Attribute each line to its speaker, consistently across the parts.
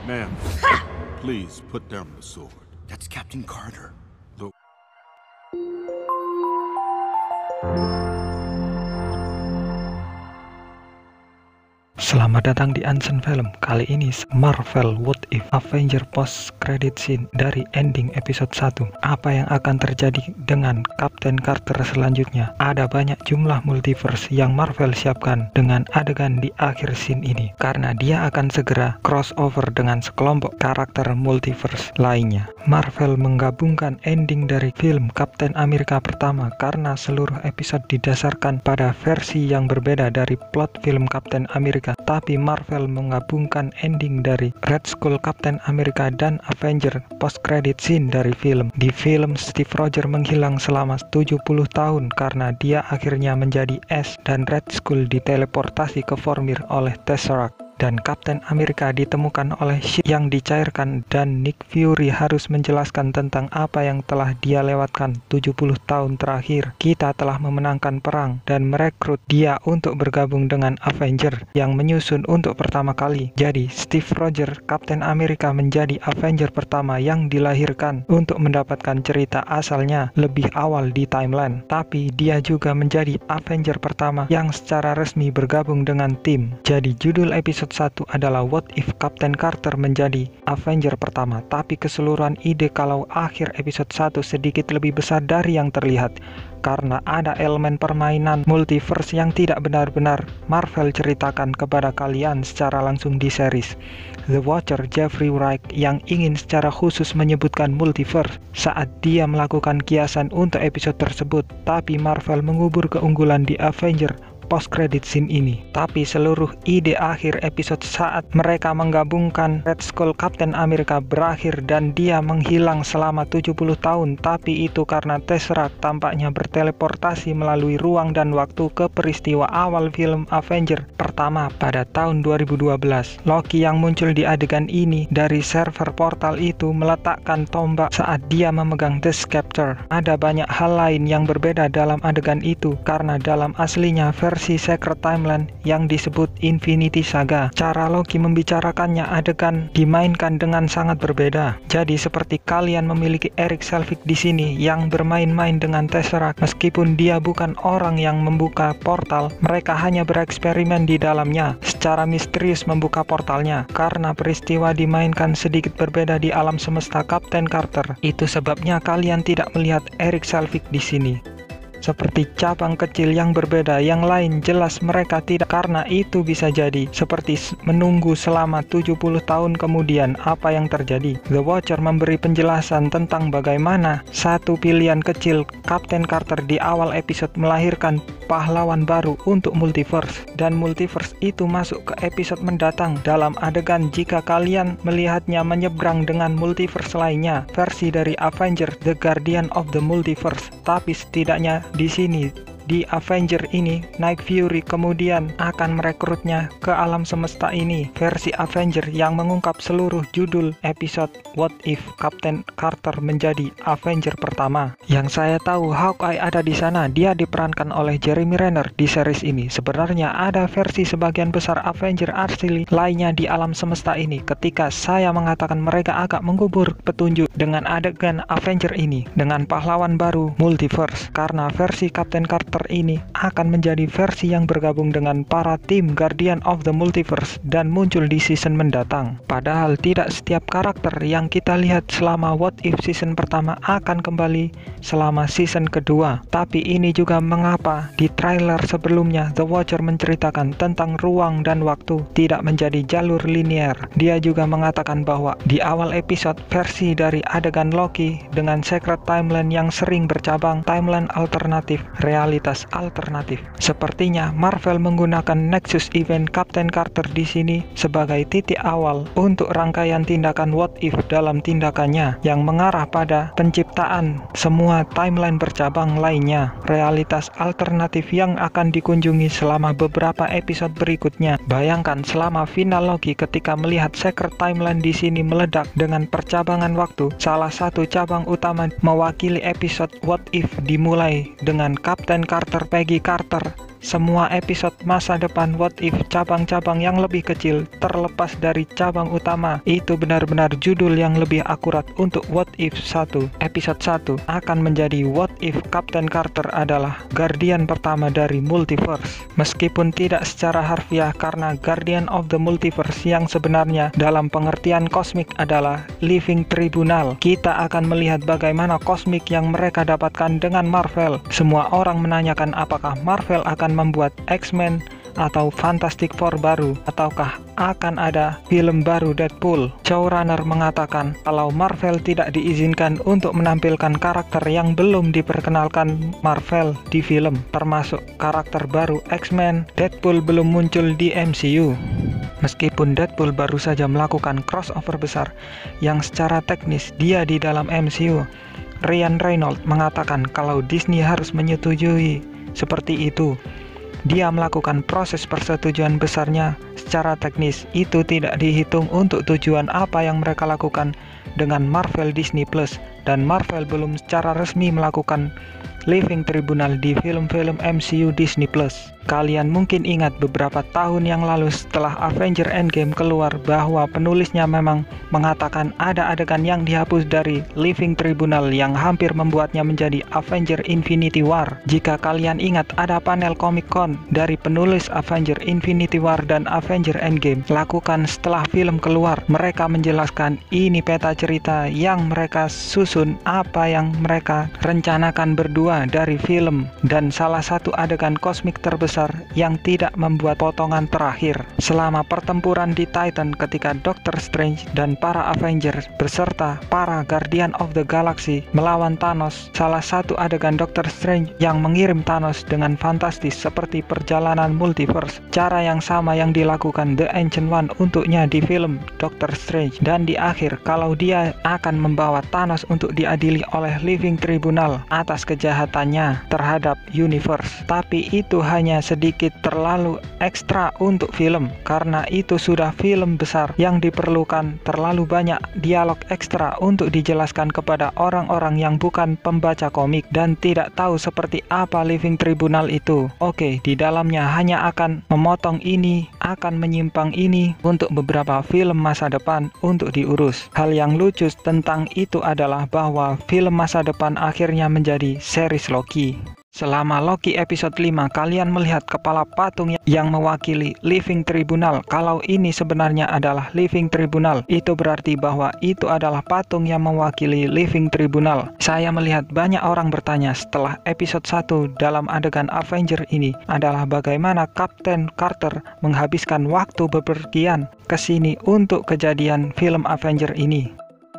Speaker 1: Ma'am, please put down the sword.
Speaker 2: That's Captain Carter.
Speaker 1: The
Speaker 3: Selamat datang di Unseen Film. Kali ini Marvel What If Avenger Post Credit Scene dari ending episode 1. Apa yang akan terjadi dengan Captain Carter selanjutnya? Ada banyak jumlah multiverse yang Marvel siapkan dengan adegan di akhir scene ini, karena dia akan segera crossover dengan sekelompok karakter multiverse lainnya. Marvel menggabungkan ending dari film Captain America pertama karena seluruh episode didasarkan pada versi yang berbeda dari plot film Captain America. Tapi Marvel menggabungkan ending dari Red Skull, Captain America, dan Avenger post credit scene dari film. Di film, Steve Rogers menghilang selama 70 tahun karena dia akhirnya menjadi es, dan Red Skull diteleportasi ke Vormir oleh Tesseract. Dan Captain America ditemukan oleh Shield yang dicairkan, dan Nick Fury harus menjelaskan tentang apa yang telah dia lewatkan 70 tahun terakhir. Kita telah memenangkan perang dan merekrut dia untuk bergabung dengan Avenger yang menyusun untuk pertama kali. Jadi Steve Rogers, Captain America, menjadi Avenger pertama yang dilahirkan untuk mendapatkan cerita asalnya lebih awal di timeline. Tapi dia juga menjadi Avenger pertama yang secara resmi bergabung dengan tim. Jadi judul episode 1 adalah What If Captain Carter menjadi Avenger pertama, tapi keseluruhan ide kalau akhir episode 1 sedikit lebih besar dari yang terlihat, karena ada elemen permainan multiverse yang tidak benar-benar Marvel ceritakan kepada kalian secara langsung di series. The Watcher Jeffrey Wright yang ingin secara khusus menyebutkan multiverse saat dia melakukan kiasan untuk episode tersebut, tapi Marvel mengubur keunggulan di Avenger post credit scene ini. Tapi seluruh ide akhir episode saat mereka menggabungkan Red Skull Captain America berakhir dan dia menghilang selama 70 tahun, tapi itu karena Tesseract tampaknya berteleportasi melalui ruang dan waktu ke peristiwa awal film Avenger pertama pada tahun 2012. Loki yang muncul di adegan ini dari server portal itu meletakkan tombak saat dia memegang The Scepter. Ada banyak hal lain yang berbeda dalam adegan itu, karena dalam aslinya versi Secret Timeline yang disebut Infinity Saga, cara Loki membicarakannya adegan dimainkan dengan sangat berbeda. Jadi seperti kalian memiliki Erik Selvig di sini yang bermain-main dengan Tesseract, meskipun dia bukan orang yang membuka portal, mereka hanya bereksperimen di dalamnya secara misterius membuka portalnya, karena peristiwa dimainkan sedikit berbeda di alam semesta Captain Carter. Itu sebabnya kalian tidak melihat Erik Selvig di sini. Seperti cabang kecil yang berbeda yang lain, jelas mereka tidak, karena itu bisa jadi seperti menunggu selama 70 tahun kemudian apa yang terjadi. The Watcher memberi penjelasan tentang bagaimana satu pilihan kecil Captain Carter di awal episode melahirkan pahlawan baru untuk multiverse, dan multiverse itu masuk ke episode mendatang dalam adegan jika kalian melihatnya menyeberang dengan multiverse lainnya, versi dari Avenger The Guardian of the Multiverse. Tapi setidaknya di sini di Avenger ini, Nick Fury kemudian akan merekrutnya ke alam semesta ini, versi Avenger yang mengungkap seluruh judul episode What If Captain Carter menjadi Avenger pertama. Yang saya tahu, Hawkeye ada di sana, dia diperankan oleh Jeremy Renner di series ini. Sebenarnya ada versi sebagian besar Avenger asli lainnya di alam semesta ini. Ketika saya mengatakan mereka agak mengubur petunjuk dengan adegan Avenger ini dengan pahlawan baru multiverse, karena versi Captain Carter ini akan menjadi versi yang bergabung dengan para tim Guardian of the Multiverse dan muncul di season mendatang. Padahal tidak setiap karakter yang kita lihat selama What If season pertama akan kembali selama season kedua. Tapi ini juga mengapa di trailer sebelumnya The Watcher menceritakan tentang ruang dan waktu tidak menjadi jalur linear. Dia juga mengatakan bahwa di awal episode versi dari adegan Loki dengan Secret Timeline yang sering bercabang, timeline alternatif, realitas alternatif. Sepertinya Marvel menggunakan Nexus event Captain Carter di sini sebagai titik awal untuk rangkaian tindakan What If dalam tindakannya yang mengarah pada penciptaan semua timeline bercabang lainnya, realitas alternatif yang akan dikunjungi selama beberapa episode berikutnya. Bayangkan selama final Loki ketika melihat Secret Timeline di sini meledak dengan percabangan waktu. Salah satu cabang utama mewakili episode What If dimulai dengan Captain Carter, Peggy Carter, semua episode masa depan What If, cabang-cabang yang lebih kecil terlepas dari cabang utama, itu benar-benar judul yang lebih akurat untuk What If 1. Episode 1 akan menjadi What If Captain Carter adalah Guardian pertama dari Multiverse. Meskipun tidak secara harfiah karena Guardian of the Multiverse yang sebenarnya dalam pengertian kosmik adalah Living Tribunal. Kita akan melihat bagaimana kosmik yang mereka dapatkan dengan Marvel. Semua orang menanyakan apakah Marvel akan membuat X-Men atau Fantastic Four baru, ataukah akan ada film baru Deadpool. Showrunner mengatakan kalau Marvel tidak diizinkan untuk menampilkan karakter yang belum diperkenalkan Marvel di film, termasuk karakter baru X-Men. Deadpool belum muncul di MCU. Meskipun Deadpool baru saja melakukan crossover besar yang secara teknis dia di dalam MCU, Ryan Reynolds mengatakan kalau Disney harus menyetujui seperti itu. Dia melakukan proses persetujuan besarnya secara teknis. Itu tidak dihitung untuk tujuan apa yang mereka lakukan dengan Marvel Disney Plus, dan Marvel belum secara resmi melakukan Living Tribunal di film-film MCU Disney Plus. Kalian mungkin ingat beberapa tahun yang lalu setelah Avengers Endgame keluar bahwa penulisnya memang mengatakan ada adegan yang dihapus dari Living Tribunal yang hampir membuatnya menjadi Avengers Infinity War. Jika kalian ingat, ada panel Comic Con dari penulis Avengers Infinity War dan Avengers Endgame lakukan setelah film keluar. Mereka menjelaskan ini peta cerita yang mereka susun, apa yang mereka rencanakan berdua dari film, dan salah satu adegan kosmik terbesar yang tidak membuat potongan terakhir. Selama pertempuran di Titan ketika Doctor Strange dan para Avengers beserta para Guardian of the Galaxy melawan Thanos, salah satu adegan Doctor Strange yang mengirim Thanos dengan fantastis seperti perjalanan multiverse. Cara yang sama yang dilakukan The Ancient One untuknya di film Doctor Strange, dan di akhir kalau dia akan membawa Thanos untuk diadili oleh Living Tribunal atas kejahatannya terhadap universe. Tapi itu hanya sedikit terlalu ekstra untuk film, karena itu sudah film besar yang diperlukan terlalu banyak dialog ekstra untuk dijelaskan kepada orang-orang yang bukan pembaca komik dan tidak tahu seperti apa Living Tribunal itu. Oke, di dalamnya hanya akan memotong ini, akan menyimpang ini untuk beberapa film masa depan untuk diurus. Hal yang lucu tentang itu adalah bahwa film masa depan akhirnya menjadi series Loki. Selama Loki episode 5, kalian melihat kepala patung yang mewakili Living Tribunal. Kalau ini sebenarnya adalah Living Tribunal, itu berarti bahwa itu adalah patung yang mewakili Living Tribunal. Saya melihat banyak orang bertanya setelah episode 1 dalam adegan Avenger ini adalah bagaimana Captain Carter menghabiskan waktu bepergian ke sini untuk kejadian film Avenger ini.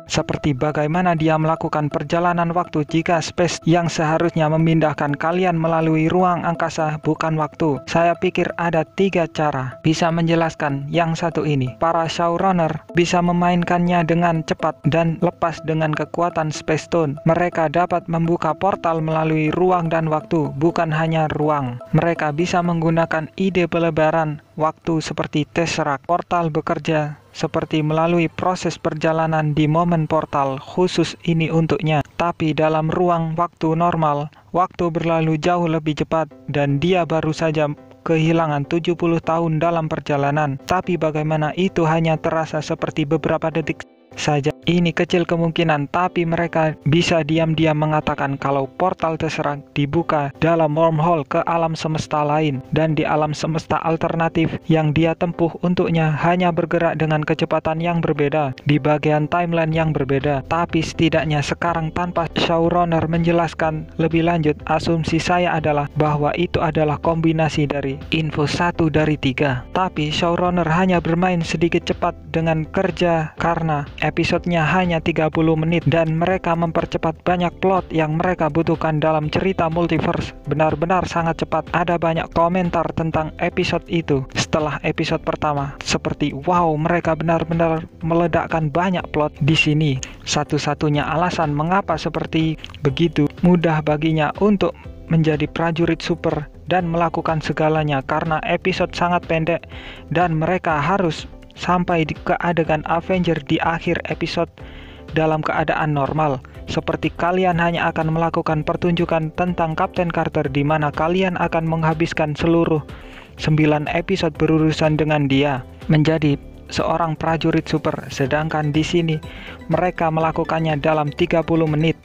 Speaker 3: Seperti bagaimana dia melakukan perjalanan waktu jika space yang seharusnya memindahkan kalian melalui ruang angkasa bukan waktu. Saya pikir ada 3 cara bisa menjelaskan yang satu ini. Para showrunner bisa memainkannya dengan cepat dan lepas dengan kekuatan Space Stone. Mereka dapat membuka portal melalui ruang dan waktu, bukan hanya ruang. Mereka bisa menggunakan ide pelebaran waktu seperti Tesseract. Portal bekerja seperti melalui proses perjalanan di momen portal khusus ini untuknya. Tapi dalam ruang waktu normal, waktu berlalu jauh lebih cepat dan dia baru saja kehilangan 70 tahun dalam perjalanan. Tapi bagaimana itu hanya terasa seperti beberapa detik saja. Ini kecil kemungkinan, tapi mereka bisa diam-diam mengatakan kalau portal Tesseract dibuka dalam wormhole ke alam semesta lain, dan di alam semesta alternatif yang dia tempuh untuknya hanya bergerak dengan kecepatan yang berbeda di bagian timeline yang berbeda. Tapi setidaknya sekarang tanpa showrunner menjelaskan lebih lanjut, asumsi saya adalah bahwa itu adalah kombinasi dari info 1 dari 3. Tapi showrunner hanya bermain sedikit cepat dengan kerja karena episodenya hanya 30 menit dan mereka mempercepat banyak plot yang mereka butuhkan dalam cerita multiverse. Benar-benar sangat cepat. Ada banyak komentar tentang episode itu setelah episode pertama, seperti wow, mereka benar-benar meledakkan banyak plot di sini. Satu-satunya alasan mengapa seperti begitu mudah baginya untuk menjadi prajurit super dan melakukan segalanya karena episode sangat pendek dan mereka harus sampai ke adegan Avenger di akhir episode dalam keadaan normal. seperti kalian hanya akan melakukan pertunjukan tentang Kapten Carter di mana kalian akan menghabiskan seluruh 9 episode berurusan dengan dia menjadi seorang prajurit super, sedangkan di sini mereka melakukannya dalam 30 menit.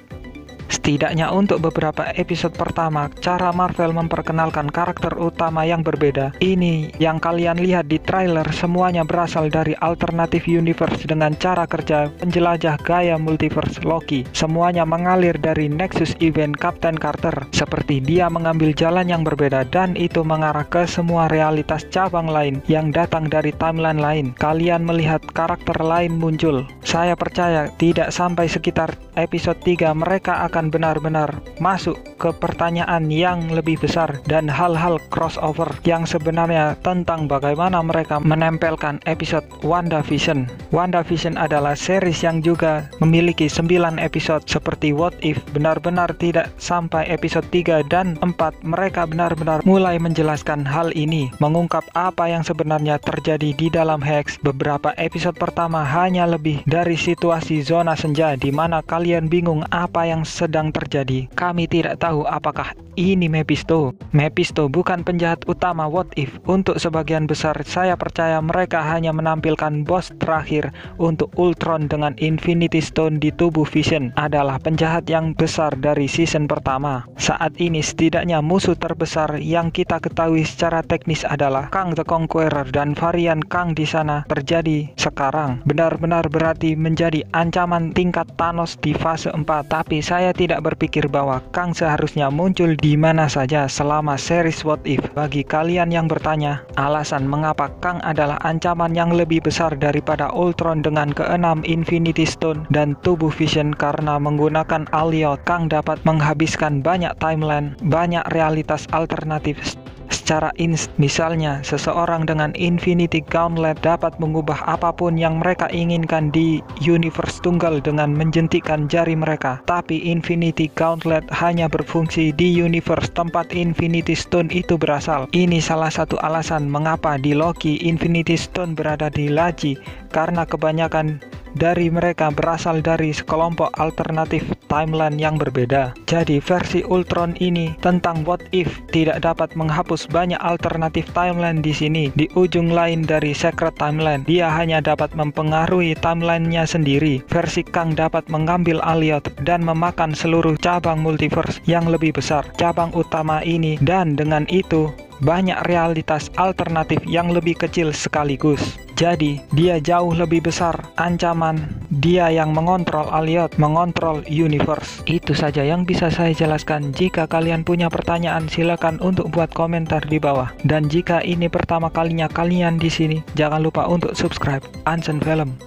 Speaker 3: Setidaknya untuk beberapa episode pertama, cara Marvel memperkenalkan karakter utama yang berbeda. Ini yang kalian lihat di trailer semuanya berasal dari alternative universe dengan cara kerja penjelajah gaya multiverse Loki. Semuanya mengalir dari Nexus event Kapten Carter, seperti dia mengambil jalan yang berbeda dan itu mengarah ke semua realitas cabang lain yang datang dari timeline lain. Kalian melihat karakter lain muncul. Saya percaya tidak sampai sekitar episode 3 mereka akan benar-benar masuk ke pertanyaan yang lebih besar dan hal-hal crossover yang sebenarnya tentang bagaimana mereka menempelkan episode WandaVision. WandaVision adalah series yang juga memiliki 9 episode seperti What If, benar-benar tidak sampai episode 3 dan 4 mereka benar-benar mulai menjelaskan hal ini, mengungkap apa yang sebenarnya terjadi di dalam Hex. Beberapa episode pertama hanya lebih dari situasi zona senja di mana kalian bingung apa yang sedang terjadi. Kami tidak tahu apakah ini Mephisto. Mephisto bukan penjahat utama What If. Untuk sebagian besar saya percaya mereka hanya menampilkan bos terakhir untuk Ultron dengan Infinity Stone di tubuh Vision adalah penjahat yang besar dari season pertama. Saat ini setidaknya musuh terbesar yang kita ketahui secara teknis adalah Kang the Conqueror dan varian Kang di sana terjadi sekarang. Benar-benar berarti menjadi ancaman tingkat Thanos di fase 4. Tapi saya tidak berpikir bahwa Kang seharusnya muncul di mana saja selama series What If. Bagi kalian yang bertanya, alasan mengapa Kang adalah ancaman yang lebih besar daripada Ultron dengan ke-6 Infinity Stone dan tubuh Vision karena menggunakan Alioth, Kang dapat menghabiskan banyak timeline, banyak realitas alternatif secara misalnya seseorang dengan Infinity Gauntlet dapat mengubah apapun yang mereka inginkan di universe tunggal dengan menjentikkan jari mereka. Tapi Infinity Gauntlet hanya berfungsi di universe tempat Infinity Stone itu berasal. Ini salah satu alasan mengapa di Loki Infinity Stone berada di laji, karena kebanyakan dari mereka berasal dari sekelompok alternatif timeline yang berbeda. Jadi versi Ultron ini tentang What If tidak dapat menghapus banyak alternatif timeline di sini. Di ujung lain dari Secret Timeline, dia hanya dapat mempengaruhi timelinenya sendiri. Versi Kang dapat mengambil Alioth dan memakan seluruh cabang multiverse yang lebih besar, cabang utama ini, dan dengan itu banyak realitas alternatif yang lebih kecil sekaligus. Jadi, dia jauh lebih besar ancaman. Dia yang mengontrol Alioth, mengontrol universe. Itu saja yang bisa saya jelaskan. Jika kalian punya pertanyaan, silakan untuk buat komentar di bawah. Dan jika ini pertama kalinya kalian di sini, jangan lupa untuk subscribe Unseen Film.